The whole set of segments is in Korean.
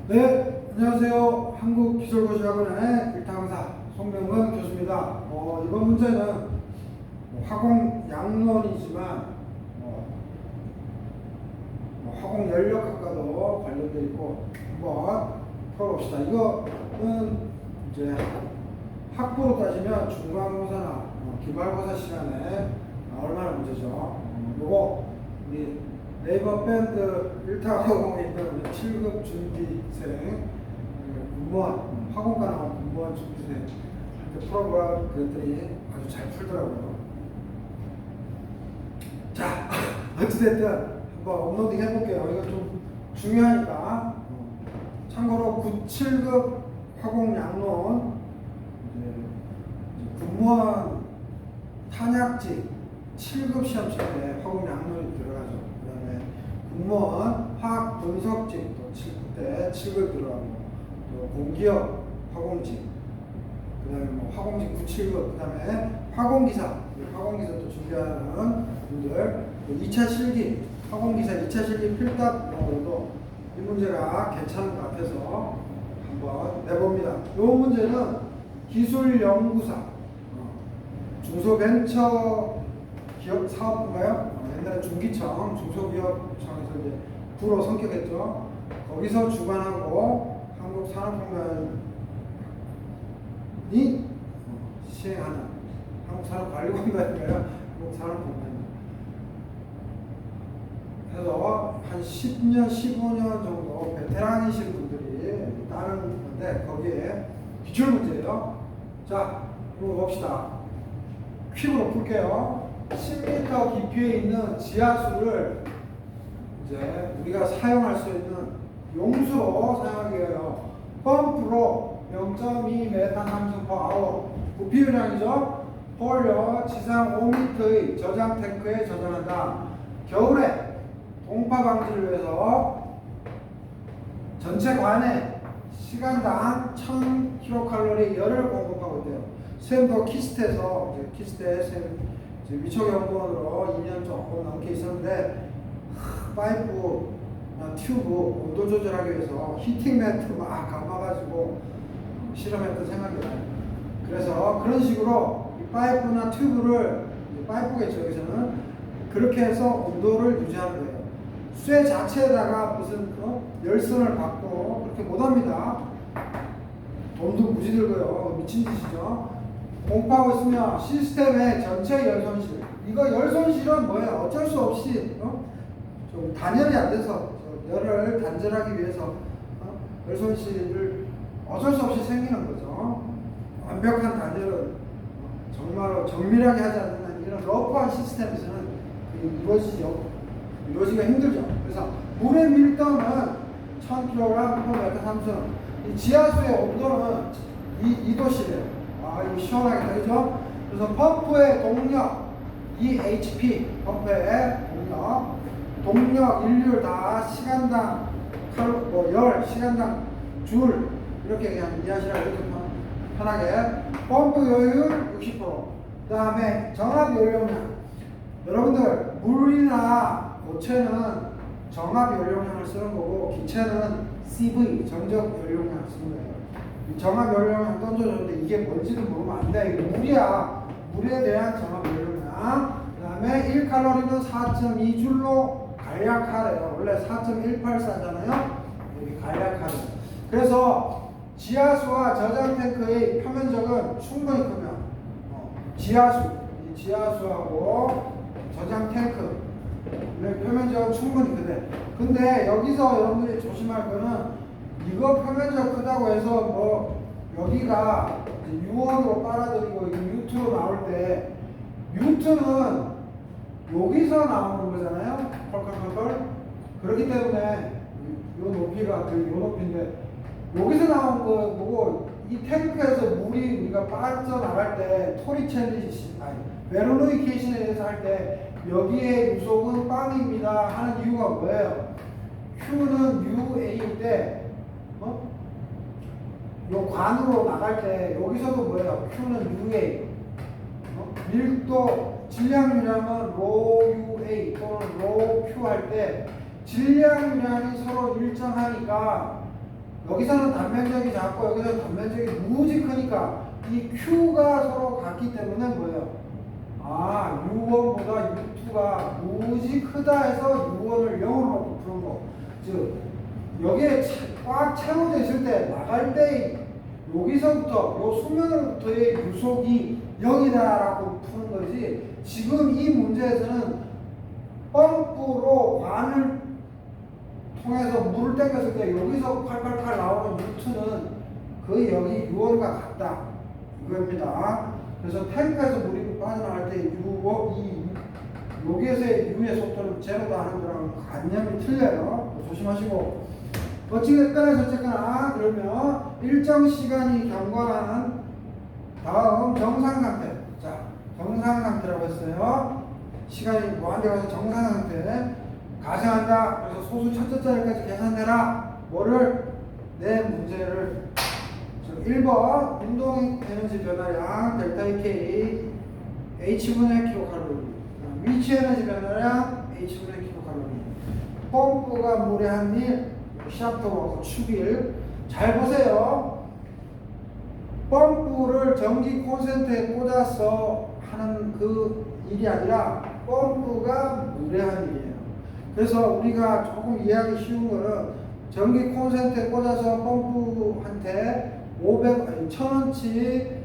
네, 안녕하세요. 한국기술고시학원의 일타강사 송명근 교수입니다. 이번 문제는 화공 양론이지만 화공 연력학과도 관련되어 있고 한번 풀어봅시다. 이거는 이제 학부로 따지면 중간고사나 기말고사 시간에 나올 만한 문제죠. 요거 우리 네이버 밴드 1타학원에 있는 7급 준비생 공무원, 학원과 나온 공무원 준비생 이렇게 풀어보라 그랬더니 아주 잘 풀더라고요. 자, 어찌됐든 한번 업로딩 해볼게요. 이거 좀 중요하니까. 참고로 9, 7급 화공 양론 공무원 탄약직 7급 시험 칠 때 화공 양론이 들어가죠. 그 다음에 공무원 화학 분석직 또 7급 들어가고 또 공기업 화공직 그 다음에 화공직 9, 7급 그 다음에 화공기사 또 준비하는 분들 2차 실기 화공기사 2차 실기 필답으로도 이 문제가 괜찮은 것 같아서 한번 내봅니다. 이 문제는 기술연구사 중소벤처 기업 사업부인가요? 옛날에 중기청, 중소기업청에서 이제 부로 성격했죠. 거기서 주관하고 한국산업공단이 시행하는 한국산업관리공단인가요? 한국산업공단. 해서 한 10년, 15년 정도 베테랑이신 분들이 따는 건데 거기에 기출문제예요. 자, 이거 봅시다. 퀵으로 풀게요. 10m 깊이에 있는 지하수를 이제 우리가 사용할 수 있는 용수로 사용하기 위하여 펌프로 0.2m 함수/hr 부피유량이죠. 홀려 지상 5m의 저장 탱크에 저장한다. 겨울에 동파 방지를 위해서 전체 관에 시간당 1000kcal 열을 공급하고 있대요. 쌤도 키스트에서 키스트에 쌤 위촉연구원으로 2년 조금 넘게 있었는데 파이프나 튜브 온도 조절하기 위해서 히팅 매트 막 감아가지고 실험했던 생각이 나요. 그래서 그런 식으로 이 파이프나 튜브를 파이프겠죠. 여기서는 그렇게 해서 온도를 유지하는 거예요. 쇠 자체에다가 무슨 열선을 받고 그렇게 못합니다. 돈도 무지 들고요. 미친 짓이죠. 공파하고 있으면 시스템의 전체 열 손실. 이거 열 손실은 뭐예요? 어쩔 수 없이 좀 단열이 안 돼서 열을 단절하기 위해서 열 손실을 어쩔 수 없이 생기는 거죠. 완벽한 단열은 정말로 정밀하게 하지 않는 이런 러프한 시스템에서는 이루어지기가 힘들죠. 그래서 물의 밀도는 1000kg/m 삼성. 이 지하수의 온도는 2도씨래요. 이거 시원하게 되죠? 그래서 펌프의 동력, EHP, 펌프의 동력, 인류 다 시간당 열, 시간당 줄, 이렇게 그냥 이해하시라고 이렇게 편하게. 펌프 여율 60%. 그 다음에 정압 연료량. 여러분들, 물이나 고체는 정압 연료량을 쓰는 거고, 기체는 CV, 정적 연료량을 쓰는 거예요. 정압 연료량 던져줬는데 이게 뭔지도 모르면 안 돼. 이거 물이야. 물에 대한 정압 연료량. 그 다음에 1칼로리는 4.2줄로 간략하래요. 원래 4.184잖아요. 여기 간략하래요. 그래서 지하수와 저장 탱크의 표면적은 충분히 크면 지하수하고 저장 탱크 표면적은 충분히 크대. 근데 여기서 여러분들이 조심할 거는 이거 표면적 크다고 해서 여기가 U1으로 빨아들이고 U2로 나올 때 U2는 여기서 나오는 거잖아요. 펄펄펄펄. 그렇기 때문에 이 높이가 이 높이인데 여기서 나온 거 보고 이 탱크에서 물이 우리가 빠져나갈 때 토리 챌리시 베로노이케이션에 대해서 할 때 여기에 유속은 빵입니다 하는 이유가 뭐예요? Q는 UA인데 요 관으로 나갈 때 여기서도 뭐예요? Q는 UA 밀도 질량유량은 ρUA 또는 ρQ 할 때 질량유량이 서로 일정하니까 여기서는 단면적이 작고 여기서는 단면적이 무지 크니까 이 Q가 서로 같기 때문에 뭐예요? 아, U1보다 U2가 무지 크다 해서 U1을 0으로 푸는 거. 즉, 여기에 꽉 채워져 있을 때, 나갈 때, 여기서부터, 요 수면으로부터의 유속이 0이다라고 푸는 거지. 지금 이 문제에서는 펌프로 관을 통해서 물을 땡겼을 때 여기서 칼칼칼 나오는 U2는 거의 여기 U1과 같다. 이겁니다. 그래서 탱크에서 물이 빠져나갈 때 여기에서의 U의 속도는 제로다 하는 거랑 관념이 틀려요. 조심하시고. 어찌됐거나 저쨌거나 그러면 일정 시간이 경과한 다음 정상 상태. 자, 정상 상태라고 했어요. 시간이 뭐한데 가서 정상 상태. 가정한다. 그래서 소수 첫째 자리까지 계산해라. 뭐를? 내 문제를. 1번 운동 에너지 변화량 델타 K H분의 킬로칼로리. 위치 에너지 변화량 H분의 킬로칼로리. 펌프가 물에 한 일, 샤프트워크 축일. 잘 보세요. 펌프를 전기 콘센트에 꽂아서 하는 그 일이 아니라 펌프가 물에 한 일이에요. 그래서 우리가 조금 이해하기 쉬운 거는 전기 콘센트에 꽂아서 펌프한테 1,000원치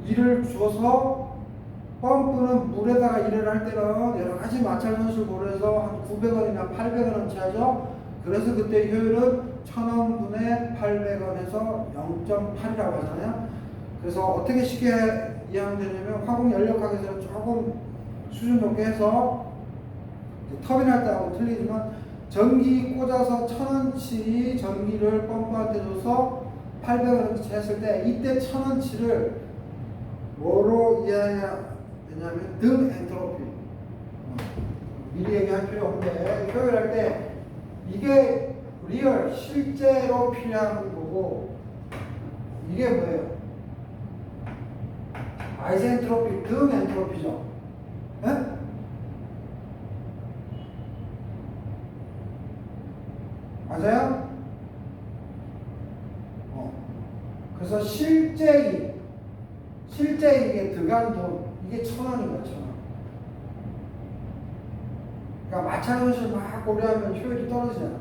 일을 줘서 펌프는 물에다가 일을 할 때는 여러 가지 마찰 선수를 고려해서 한 900원이나 800원어치 하죠. 그래서 그때 효율은 1,000원분의 800원에서 0.8이라고 하잖아요. 그래서 어떻게 쉽게 이해하면 되냐면 화공 연력학에서는 조금 수준 높게 해서 터빈할 때하고 틀리지만 전기 꽂아서 1,000원치 전기를 펌프한테 줘서 800원어치 했을 때 이때 1,000원치를 뭐로 이해해야 되냐면 등 엔트로피. 미리 얘기할 필요 없는데 효율할 때 이게 리얼 실제로 필요한 거고 이게 뭐예요? 아이센트로피 등 엔트로피죠. 네? 맞아요? 그래서 실제 이게 들어간 돈 이게 1,000원인 거야. 1,000원. 그러니까 마찰선실 막 고려하면 효율이 떨어지잖아.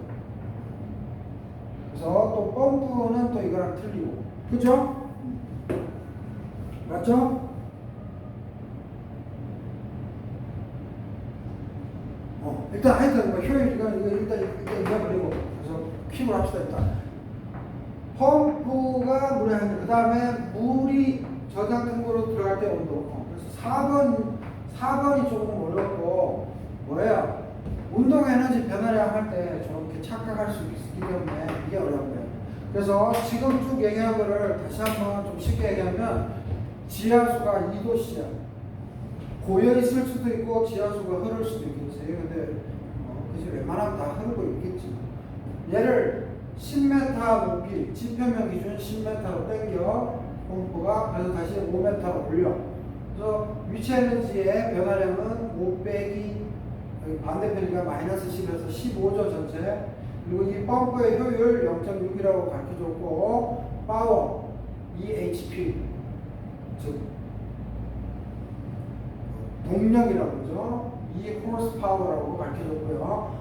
그래서 또 펌프는 또 이거랑 틀리고, 그죠? 맞죠? 일단 하여튼 뭐 효율 이건 일단 잊어버리고 그래서 킵을 합시다. 일단 펌프가 물에 한 그 다음에 물이 저장 탱크로 들어갈 때 온도. 그래서 4번이 조금 어렵고 뭐예요? 운동 에너지 변화량 할 때 저렇게 착각할 수 있기 때문에 이게 어려운 거예요. 그래서 지금 쭉 얘기한 거를 다시 한번 좀 쉽게 얘기하면 지하수가 2도씨야. 고여 있을 수도 있고 지하수가 흐를 수도 있겠어요. 근데 그치 웬만하면 다 흐르고 있겠지. 얘를 10m 높이 지표면 기준 10m로 당겨 펌프가 그래서 다시 5m로 올려. 그래서 위치 에너지의 변화량은 5 빼기 반대편이니까 마이너스 10에서 15죠 전체. 그리고 이 펌프의 효율 0.6이라고 가르쳐줬고 파워 EHP 즉 동력이라고 그러죠. 이 horse power라고 가르쳐줬고요.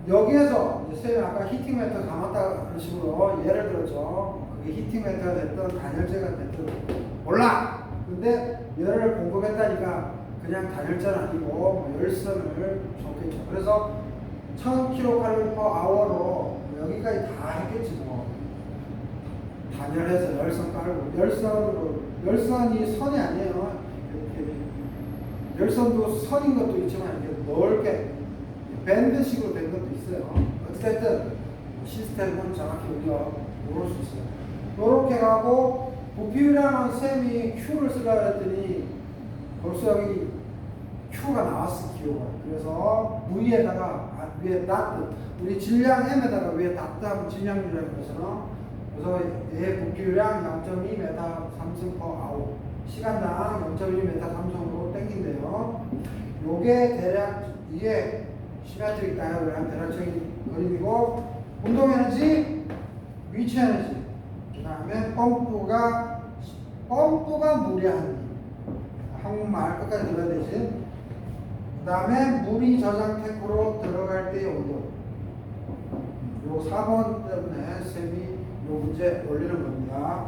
여기에서 이제 쌤이 아까 히팅 메터 감았다 그런 식으로 예를 들었죠. 그게 히팅 메터가 됐든 단열재가 됐든 몰라. 근데 열을 공급했다니까 그냥 단열재는 아니고 뭐 열선을 줬겠죠. 그래서 1000kcal/h로 여기까지 다 했겠지 뭐. 단열해서 열선 깔고 열선이 선이 아니에요. 이렇게 열선도 선인 것도 있지만 이렇게 넓게 밴드식으로 된 것도 있어요. 어쨌든 시스템은 정확히 우리가 모를 수 있어요. 이렇게 가고 부피율이라는 셈이 Q를 쓰려고 했더니 벌써 여기 Q가 나왔어. 기호가. 그래서 V에다가 위에 다트 우리 질량 M에다가 위에 다트 하면 질량률이라는 거잖아. 그래서 얘 부피율량 0.2m 삼승/hr 시간당 0.1m 삼성으로 땡긴대요. 요게 대략 이게 시메트릭 다이어그램 대략적인 그림이고 운동 에너지, 위치 에너지. 그 다음에 펌프가 무리한 한국말 끝까지 들어야 되지. 그 다음에 물이 저장 탱크로 들어갈 때의 온도. 요 4번 때문에 쌤이 요 문제 올리는 겁니다.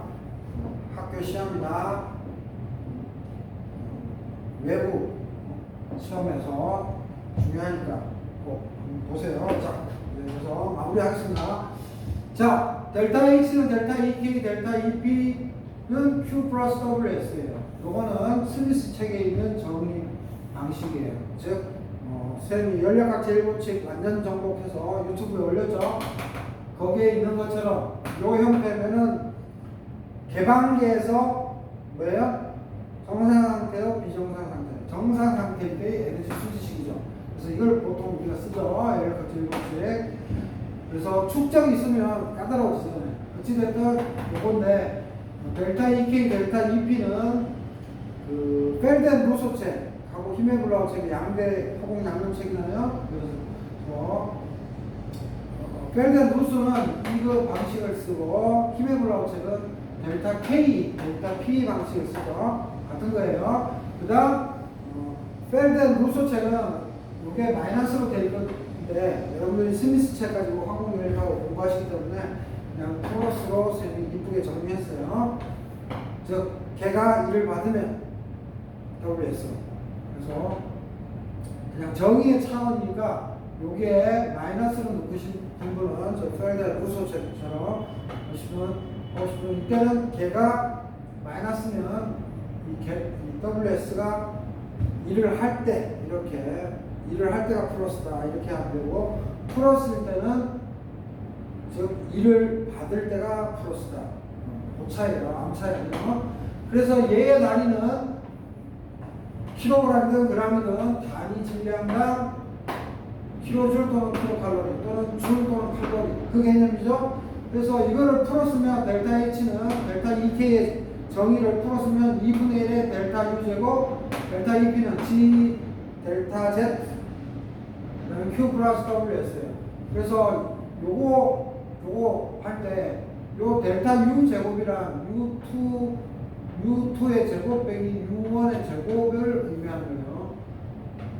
학교 시험이나 외부 시험에서 중요하니까 꼭 보세요. 자, 그래서 마무리하겠습니다. 자, 델타 H는 델타 EK, 델타 EP는 Q 플러스 WS예요. 요거는 스미스 책에 있는 정의 방식이에요. 즉, 쌤이 연력학 제1법칙 완전 정복해서 유튜브에 올렸죠. 거기에 있는 것처럼 요 형태면은 개방계에서 뭐예요? 정상 상태요, 비정상 상태. 정상 상태일 때의 에너지 수지식이죠. 그래서 이걸 보통 우리가 쓰죠. 연력학 제1법칙. 그래서 축적이 있으면 까다로워지잖아요. 어찌됐든 요건데 델타 EK, 델타 EP는 그 펠드 앤 루소 책하고 히메블라우 책의 양대 화공 양념책이잖아요. 그래서 펠드 앤 루소는 이거 방식을 쓰고 히메블라우 책은 델타 K, 델타 P 방식을 쓰죠. 같은 거예요. 그 다음 펠드 앤 루소 책은 이게 마이너스로 돼 있는데 여러분들이 스미스 책 가지고 항공연료하고 공부하시기 때문에 그냥 플러스로 쌤이 이쁘게 정리했어요. 즉 걔가 1을 받으면 WS. 그래서 그냥 정의의 차원이니까 여기에 마이너스로 넣으신 분은 저 펠드 루소 책처럼 보시면 이때는 걔가 마이너스면 이 WS가 1을 할 때 이렇게 1을 할 때가 플러스다 이렇게 하면 되고 플러스일 때는 즉 1을 받을 때가 플러스다. 그 차이가 암 차이예요. 그래서 얘의 단위는 킬로그램이든 그램이든 단위 질량당 킬로줄 또는 킬로칼로리 또는 줄 또는 칼로리 그 개념이죠. 그래서 이거를 풀었으면 델타 H는 델타 EK의 정의를 풀었으면 2분의 1의 델타 U 제곱 델타 EP는 G 델타 Z 그다음에 Q 플러스 W였어요. 그래서 요거 할 때 요 델타 U 제곱이란 U2의 제곱 빼기 U1의 제곱을 의미하는 거예요.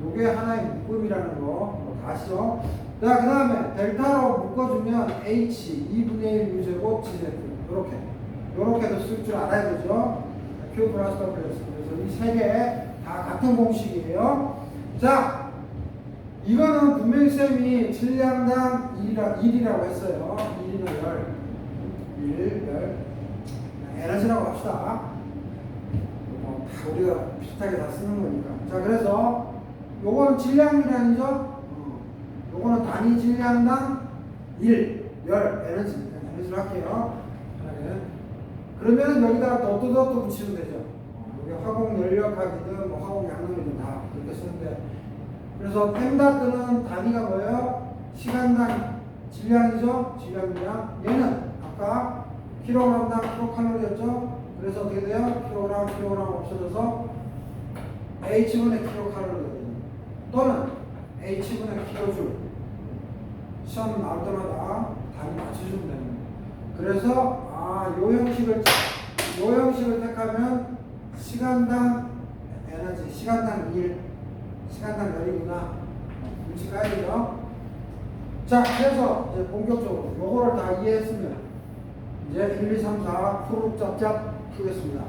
요게 하나의 묶음이라는 거 다 아시죠? 자, 그 다음에 델타로 묶어주면 H 2분의 1 U 제곱 GZ 요렇게도 쓸 줄 알아야 되죠. Q 플러스 W. 그래서 이 세 개 다 같은 공식이에요. 자, 이거는 분명히 쌤이 질량당 1이라고 했어요. 1이나 1, 에너지라고 합시다. 다 우리가 비슷하게 다 쓰는 거니까. 자, 그래서 요거는 질량이란이죠. 요거는 단위 질량당 1, 에너지를 할게요. 그러면 여기다가 더또 붙이면 되죠. 여기 화공 연력학이든 뭐 화공 양념이든 다 그렇게 쓰는데 그래서 펜다트는 단위가 뭐예요? 시간당 질량이죠. 질량이랑 얘는 아까 킬로그램당 킬로칼로리였죠. 그래서 어떻게 돼요? 킬로그램 없어져서 H분의 킬로칼로리가 돼요. 또는 H분의 킬로줄. 시험 나올 때마다 단위 맞춰주면 됩니다. 그래서 요 형식을 택하면 시간당 에너지, 시간당 1이구나. 일찍 가야 되죠. 자, 그래서 이제 본격적으로 요거를 다 이해했으면 이제 1, 2, 3, 4 푸르 짭짭 풀겠습니다.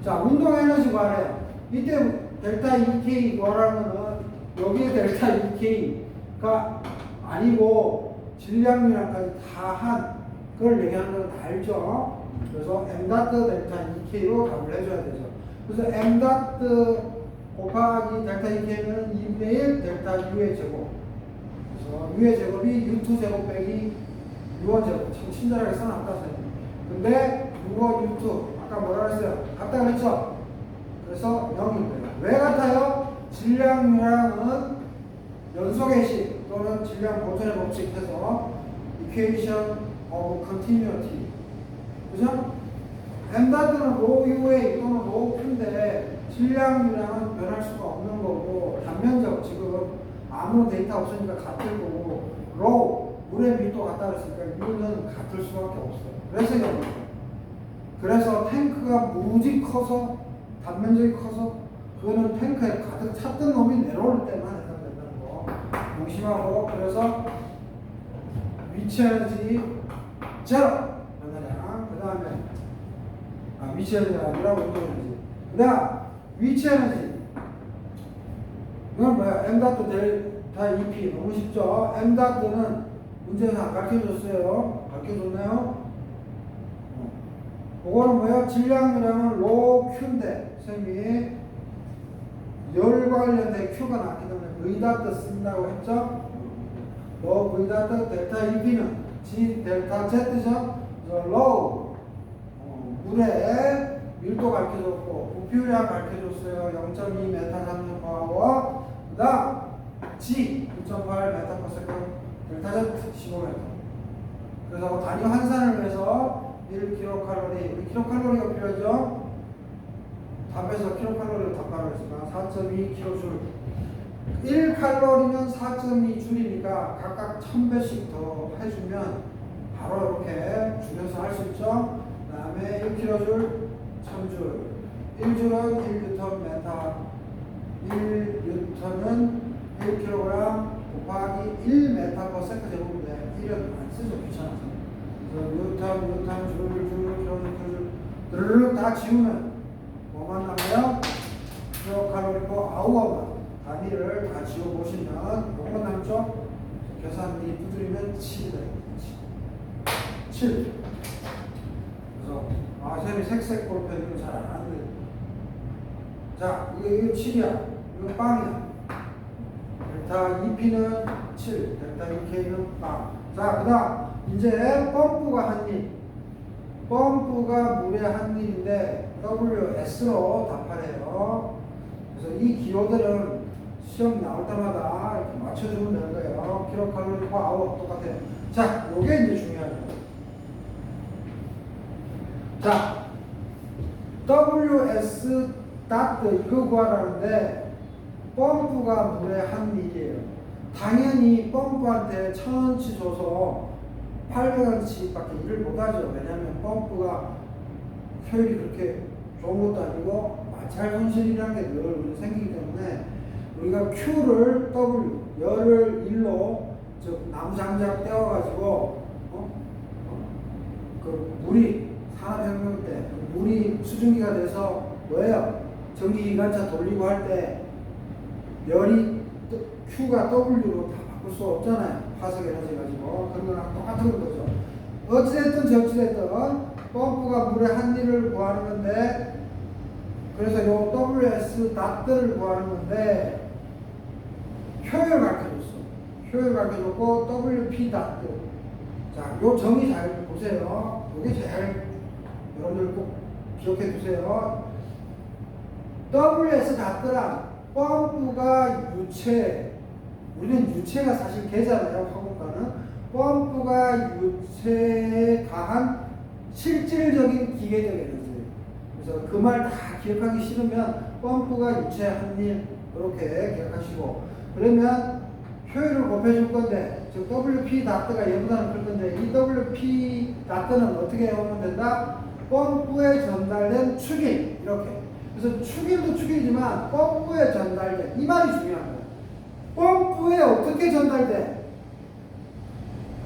자, 운동 에너지 구하래요. 이때 델타 EK 구하라는 거는 여기에 델타 EK가 아니고 질량이랑까지 다 한 그걸 얘기하는 건 다 알죠. 그래서 m 델타 EK로 답을 해줘야 되죠. 그래서 m 곱하기 델타 EK는 2분의 1 델타 U의 제곱. 그래서 U의 제곱이 U2 제곱 빼기 U1 제곱. 참 친절하게 써놨다. 근데 U1, U2 아까 뭐라 그랬어요? 같다 그랬죠? 그래서 0입니다. 왜 같아요? 질량이랑은 연속의식 또는 질량 보존의 법칙 해서 equation of continuity. 그죠? m는 로우 UA 또는 로우 Q인데 질량이랑은 변할 수가 없는 거고 단면적 지금 아무 데이터 없으니까 같을 거고 로우 물의 밀도가 같다 그랬으니까 U는 같을 수밖에 없어요. 그래서 이런 거예요. 그래서 탱크가 무지 커서 단면적이 커서 그거는 탱크에 가득 찼던 놈이 내려올 때만 해당된다는 거 명심하고, 그래서 위치 에너지 제로 하나랑 그 다음에 위치 에너지가 아니라 운동 에너지, 그 다음 위치 에너지 이건 뭐야? m 닷 델타 EP 너무 쉽죠? m 닷는 문제에서 안 가르쳐줬어요. 가르쳐줬나요? 그거는 뭐야? 질량이라면 로 Q인데 쌤이 열과 관련된 Q가 나왔기 때문에 V 닷 쓴다고 했죠? 로 V 닷 델타 EP는 G 델타 Z죠? 로 물의 밀도 가르쳐줬고 부피율량 가르쳐줬어요. 0.2 메타 3.4와 그 다음 G 2.8 메타 per second 델타 Z 15m. 그래서 단위 환산을 위해서 1kcal, 킬로칼로리가 필요하죠? 답에서 킬로칼로리를 답하라고 했으니까 4.2kJ. 1칼로리면 4.2줄이니까 각각 1000배씩 더 해주면 바로 이렇게 줄여서 할 수 있죠? 그 다음에 1kJ, 1000줄. 1줄은 1뉴턴 메타. 1뉴턴은 1kg 곱하기 1m per second 제곱인데 1은 안 쓰죠. 귀찮아서. 뉴턴, 줄, 드르륵 다 지우면 뭐만 남아요? 킬로칼로리고 아우어만 단위를 다 지워보시면 뭐만 남죠? 계산기 두드리면 7이 되겠지. 7. 그래서 쌤이 색색 볼펜으로 잘 안 하는데, 자 이거 7이야. 이거 빵이야. 델타 EP는 7, 델타 EK는 빵. 자, 그 다음 이제 펌프가 한 일. 펌프가 물의 한 일인데 WS로 답하래요. 그래서 이 기호들은 시험 나올 때마다 이렇게 맞춰주면 되는 거예요. 킬로칼로리 퍼 아워 똑같아요. 자, 요게 이제 중요한 거예요. 자, WS 닷 이거 구하라는데 펌프가 물의 한 일이에요. 당연히 펌프한테 1000원치 줘서 800원치밖에 일을 못하죠. 왜냐하면 펌프가 효율이 그렇게 좋은 것도 아니고 마찰 손실이라는 게 늘 생기기 때문에 우리가 Q를 W, 열을 1로 즉 나무 장작 떼어가지고 그 물이 산업혁명 때 물이 수증기가 돼서 뭐예요? 전기기관차 돌리고 할 때 열이 Q가 W로 다 바꿀 수 없잖아요. 화석 에너지 가지고. 그런 거랑 똑같은 거죠. 어찌됐든 저찌됐든 펌프가 물의 한 일을 구하는 건데, 그래서 요 WS 닷들을 구하는 건데 효율 가르쳐줬어. 효율 가르쳐줬고 WP 닷들. 자, 요 정의 잘 보세요. 요게 제일 여러분들 꼭 기억해 두세요. WS 닷들은 펌프가 유체, 우리는 유체가 사실 개잖아요. 화공과는 펌프가 유체에 가한 실질적인 기계적 에너지. 그래서 그 말 다 기억하기 싫으면 펌프가 유체한 일 이렇게 기억하시고, 그러면 효율을 곱해줄 건데 즉 WP 닷가 얘보다는 클 건데 이 WP 닷는 어떻게 해오면 된다? 펌프에 전달된 축일 이렇게. 그래서 축일도 축일이지만 펌프에 전달된 이 말이 중요한 거예요. 펌프에 어떻게 전달돼?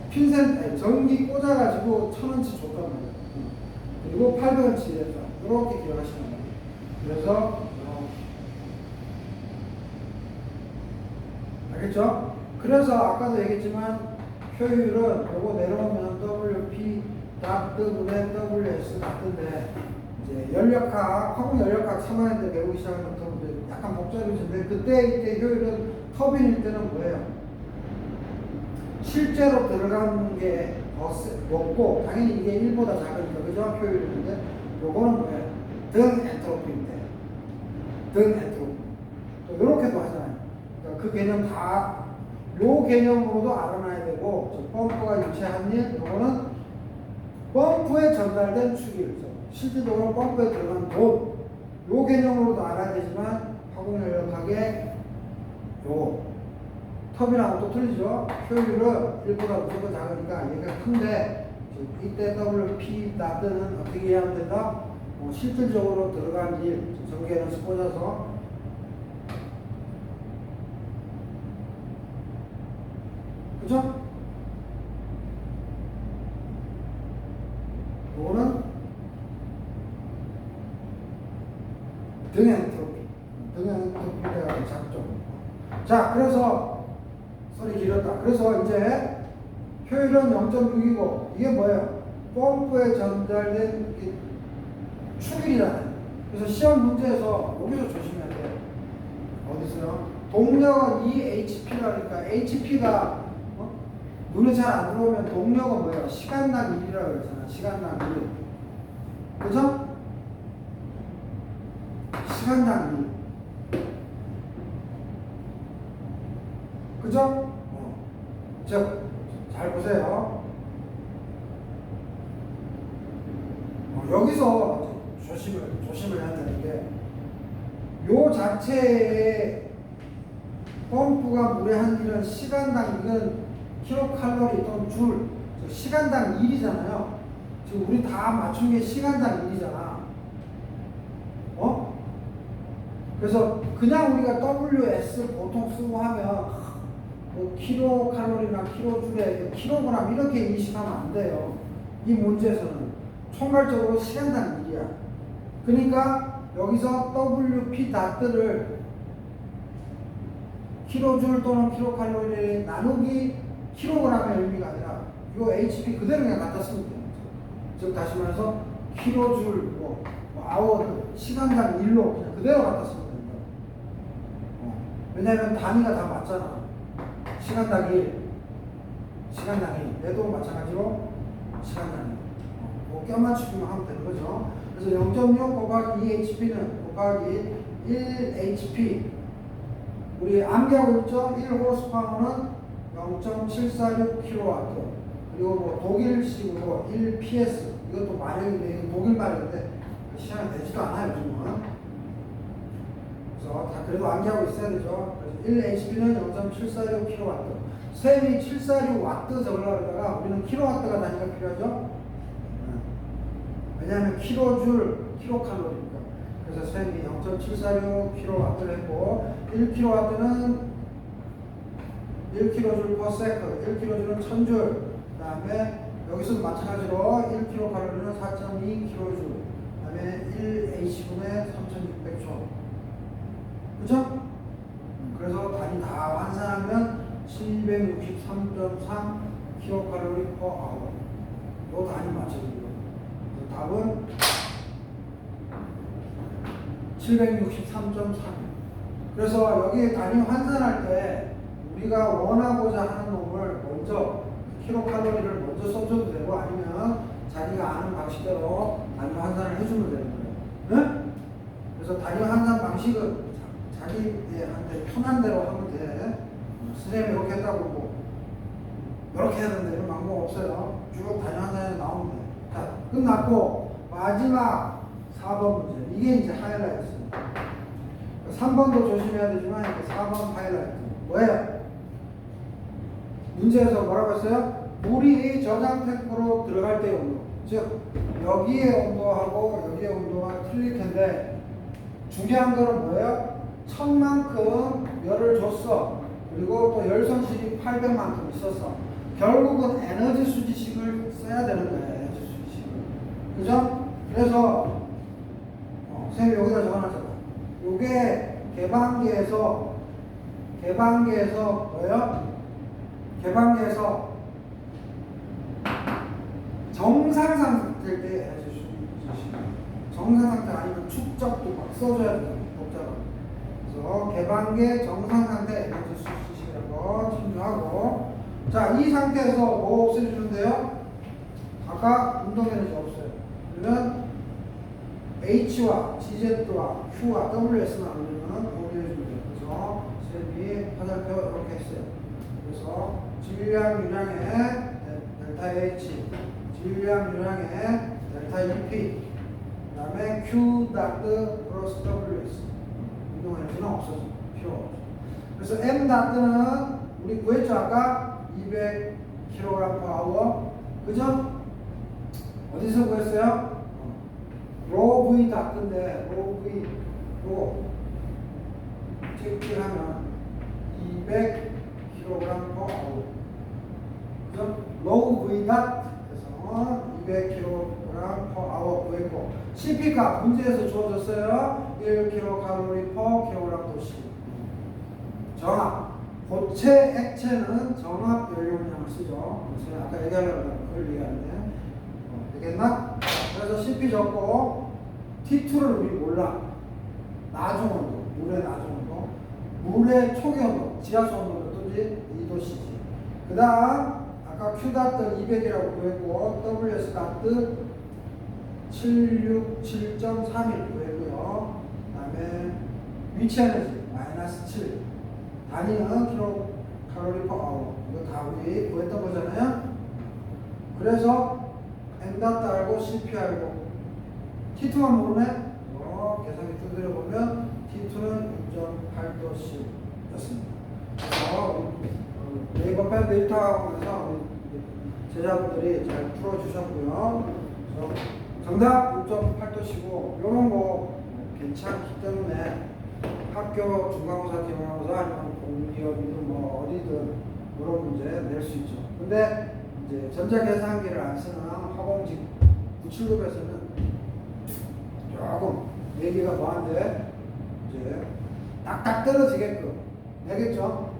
핀센 전기 꽂아가지고 1000원치 줬단 말이에요. 그리고 800원치에서 이렇게 기억하시는 거예요. 그래서 알겠죠? 그래서 아까도 얘기했지만 효율은 요거 내려오면 WP 닷분의 WS 닷인데 이제 연력학, 화공 연력학 3학년 때 배우기 시작하면부터 약간 복잡해지는데 이때 효율은 터빈일 때는 뭐예요? 실제로 들어가는 게 더 높고 당연히 이게 1보다 작으니까 그죠? 효율인데 요거는 뭐예요? 등 엔트로피인데 등 엔트로피 또 이렇게도 하잖아요. 그러니까 그 개념 다 요 개념으로도 알아놔야 되고 저 펌프가 유체한 일 요거는 펌프에 전달된 축이죠. 실질적으로 펌프에 들어간 돈 요 개념으로도 알아야 되지만 화공연력학의 요 컵이랑 또 틀리죠. 효율은 1보다 무조건 작으니까 얘가 큰데 이때 WP 나드는 어떻게 해야 된다? 실질적으로 들어간 일, 전개는 꽂아서 그죠? 요거는 등엔트로피가 작죠. 자, 그래서 소리 길었다. 그래서 이제 효율은 0.6이고 이게 뭐예요? 펌프에 전달된 축일이잖아요. 그래서 시험 문제에서 여기서 조심해야 돼요. 어디서요? 동력은 EHP라니까 HP가 눈에 잘 안 들어오면 동력은 뭐예요? 시간당 일이라고 그랬잖아. 시간당 일. 그죠? 시간당 일. 그죠? 즉, 잘 보세요. 여기서 조심을 해야 되는 게, 요 자체의 펌프가 무례한 일은 시간당 이건 킬로칼로리 또는 줄, 시간당 일이잖아요. 지금 우리 다 맞춘 게 시간당 일이잖아. 그래서 그냥 우리가 WS 보통 쓰고 하면 뭐 킬로칼로리나 킬로줄에 킬로그램 이렇게 인식하면 안 돼요. 이 문제에서는 총괄적으로 시간당 일이야. 그러니까 여기서 WP 닷들을 킬로줄 또는 킬로칼로리에 나누기 킬로그램의 의미가 아니라 이 HP 그대로 그냥 갖다 쓰면 돼요. 즉 다시 말해서 킬로줄, 아워, 시간당 일로 그냥 그대로 갖다 쓰면 됩니다. 왜냐하면 단위가 다 맞잖아. 시간당 일, 얘도 마찬가지로 시간당 일. 껴 맞추기만 하면 되는 거죠. 그래서 0.6 곱하기 2HP는 곱하기 1HP. 우리 암기하고 있죠? 1호스파워는 0.746kW. 그리고 뭐 독일식으로 1PS. 이것도 마력인데, 이건 독일 마력인데, 시간이 되지도 않아요, 요즘은. 그래서 다 그래도 암기하고 있어야 되죠. 그래서 1HP는 0.746kW. 셈이 746W 적으려고 하다가 우리는 킬로와트가 단위가 필요하죠? 왜냐하면 킬로줄, 킬로칼로리니까. 그래서 셈이 0.746kW를 했고, 1kW는 1kJ per second, 1kJ는 1000줄. 그 다음에 여기서도 마찬가지로 1kcal는 4.2kJ. 그 다음에 1H분의 3600초. 그죠? 그래서 단위 다 환산하면 763.3 kcal per hour. 요 단위 맞춰줍니다. 답은 763.3. 그래서 여기 단위 환산할 때 우리가 원하고자 하는 놈을 먼저 킬로칼로리를 먼저 써줘도 되고 아니면 자기가 아는 방식대로 단위 환산을 해주면 되는 거예요. 네? 그래서 단위 환산 방식은 자기한테 편한 대로 하면 돼. 선생님이 이렇게 했다고 뭐 이렇게 해야 된다 이런 방법 없어요. 쭉 단위 환산에서 나오면 돼. 자, 끝났고 마지막 4번 문제. 이게 이제 하이라이트입니다. 3번도 조심해야 되지만 4번 하이라이트. 뭐예요? 문제에서 뭐라고 했어요? 물이 저장 탱크로 들어갈 때의 온도. 즉 여기의 온도하고 여기의 온도가 틀릴 텐데 중요한 거는 뭐예요? 1000만큼 열을 줬어. 그리고 또 열선실이 800만큼 있었어. 결국은 에너지 수지식을 써야 되는 거예요. 에너지 수지식을. 그죠? 그래서 선생님 여기다 적어놨잖아. 요게 개방기에서 뭐예요? 개방기에서 정상 상태일 때 에너지 수지식. 정상 상태 아니면 축적도 막 써줘야 돼요. 복잡하게. 그래서 개방계 정상 상태 에너지 수지식이라고 참조하고. 자, 이 상태에서 뭐 없애주는데요? 아까 운동에너지 없어요. 그러면 H와 GZ와 Q와 WS만 우리는 공유해주면 돼요. 그래서 쌤이 화살표 이렇게 했어요. 그래서 질량 유량의 델타 H, 질량 유량의 델타 EP, 그 다음에 Q 닥트 플러스 WS. 운동에너지는 없어져. 필요 없죠. 그래서 M 닥트는 우리 구했죠 아까 200kg/h 그죠? 어디서 구했어요? 로 V 닥터인데 로 V 로 체크하면 200kg/h 그죠? 로우 V 닥 그래서 200kg/h 구했고 CP 값 문제에서 주어졌어요. 1kcal/kg/도시 정합 고체 액체는 정합 연료량을 쓰죠. 제가 아까 얘기하려고 그걸 얘기하는데 되겠나? 그래서 CP 적고 T2를 우리 몰라. 나중 온도, 물의 나중 온도, 물의 초기 온도, 지하수 온도는 또지 2도씨지. 그 다음 아까 Q 닷트 200이라고 구했고 WS 닷트 767.31 구했고요. 그 다음에 위치 에너지 마이너스 7 단위는 킬로칼로리 퍼 아워 이거 다 우리 구했던 거잖아요. 그래서 N 닷트 알고 CP 알고 T2만 모르네? 계산기 두드려 보면 T2는 6.8도씨였습니다. 그래서 네이버 펜 데이터 학원에서 제자분들이 잘 풀어주셨고요. 정답 6.8도씨고 이런 거 괜찮기 때문에 학교 중간고사, 기말고사 아니면 공기업이든 뭐 어디든 그런 문제 낼 수 있죠. 근데 이제 전자계산기를 안 쓰는 학원직 97급에서는 조금 얘기가 뭐한데 이제 딱딱 떨어지게끔 내겠죠?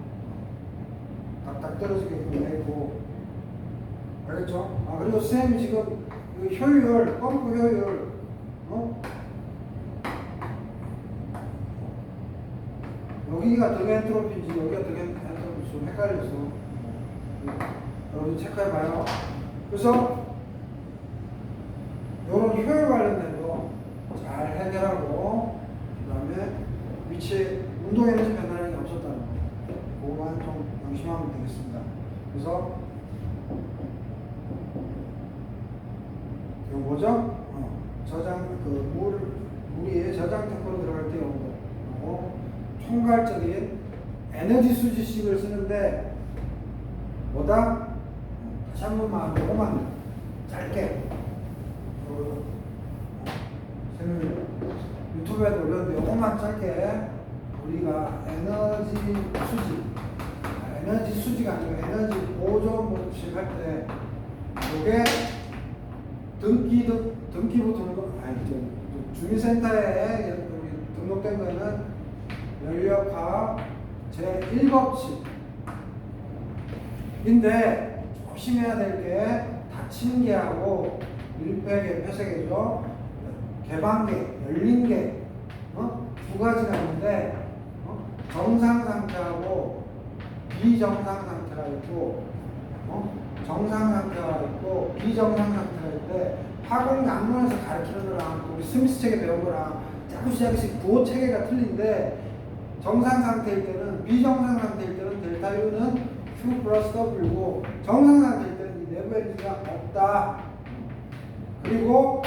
딱딱 떨어지게끔 내고 알겠죠? 아 그리고 쌤이 지금 그 효율, 펌프 효율 여기가 등엔트로피인지 여기가 등엔트로피인지 좀 헷갈렸어. 여러분 체크해봐요. 그래서 이런 효율 관련된 거 잘 해결하고 그 다음에 위치 운동 에너지 변화량이 없었다는 거 그거만 좀 명심하면 되겠습니다. 그래서 이거 뭐죠? 저장 물이 저장 탱크로 들어갈 때 온도 총괄적인 에너지 수지식을 쓰는데 뭐다? 다시 한 번만 요거만 짧게 유튜브에도 올렸는데 요것만 짧게 우리가 에너지 수지가 아니고 에너지 보존 법칙 할 때 요게 등기부 주민센터에 등록된 거는 연력학 제1법칙인데 조심해야 될 게 닫힌 개하고 밀폐개, 폐쇄개죠. 개방개, 열린개 두 가지가 있는데 정상 상태하고 비정상 상태가 있고 정상 상태가 있고 비정상 상태가 있는데 학원 학문에서 가르치는 거랑 우리 스미스 책에 배운 거랑 조금씩 구호 체계가 틀린데 정상 상태일 때는 비정상 상태일 때는 델타 U는 Q 플러스 W고 정상 상태일 때는 이 내부 에너지가 없다. 그리고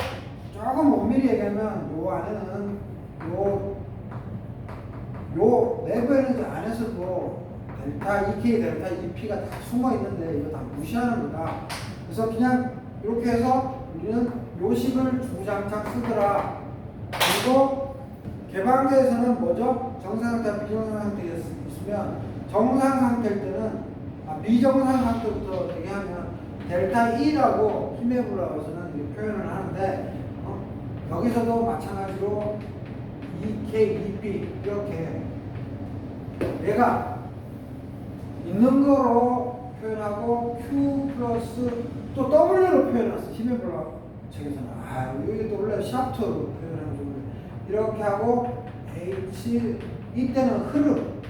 조금 엄밀히 얘기하면 요 안에는 요 내부 에너지 안에서도 델타 EK, 델타 EP가 다 숨어 있는데 이거 다 무시하는 거다. 그래서 그냥 이렇게 해서 우리는 요 식을 주장창 쓰더라. 그리고 개방제에서는 뭐죠? 정상 상태, 비정상 상태가 있으면 정상 상태일 때는 비정상 상태부터 얘기하면 델타 E라고 힘에 불러서는 이렇게 표현을 하는데 여기서도 마찬가지로 EK, EP 이렇게 얘가 있는 거로 표현하고 Q 플러스 또 W로 표현했어. 힘의 불러 책에서는 여기 또 원래 샤프트로 표현하는 거 이렇게 하고 H 이때는 흐름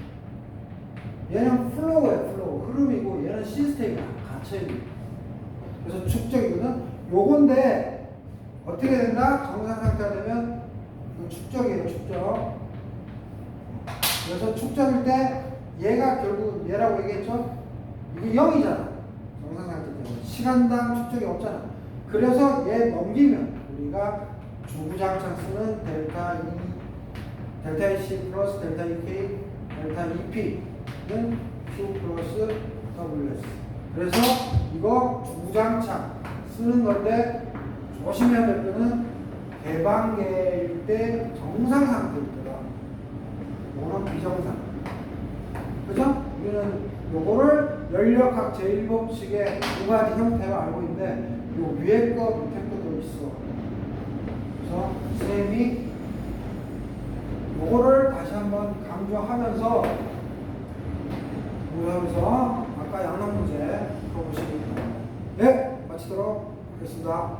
얘는 플로우예요. 플로우 흐름이고 얘는 시스템이야. 갇혀있는 그래서 축적이거든. 요건데 어떻게 된다? 정상 상태가 되면 축적이에요. 축적. 그래서 축적일 때 얘가 결국 얘라고 얘기했죠? 이게 0이잖아. 정상 상태 때문에 시간당 축적이 없잖아. 그래서 얘 넘기면 우리가 주구장창 쓰는 델타 E, 델타 EC 플러스 델타 EK, 델타 EP는 Q 플러스 WS. 그래서 이거 주장창 쓰는 건데 조심해야 될 거는 개방계일 때 정상 상태일 거다. 이거는 비정상. 그죠? 우리는 요거를 연력학 제1법칙의 두 가지 형태로 알고 있는데 요 위에 거 밑에 거도 있어. 그래서 선생님이 요거를 다시 한번 강조하면서 하면서 아까 양락 문제 풀어보시기 바랍니다. 네, 마치도록 하겠습니다.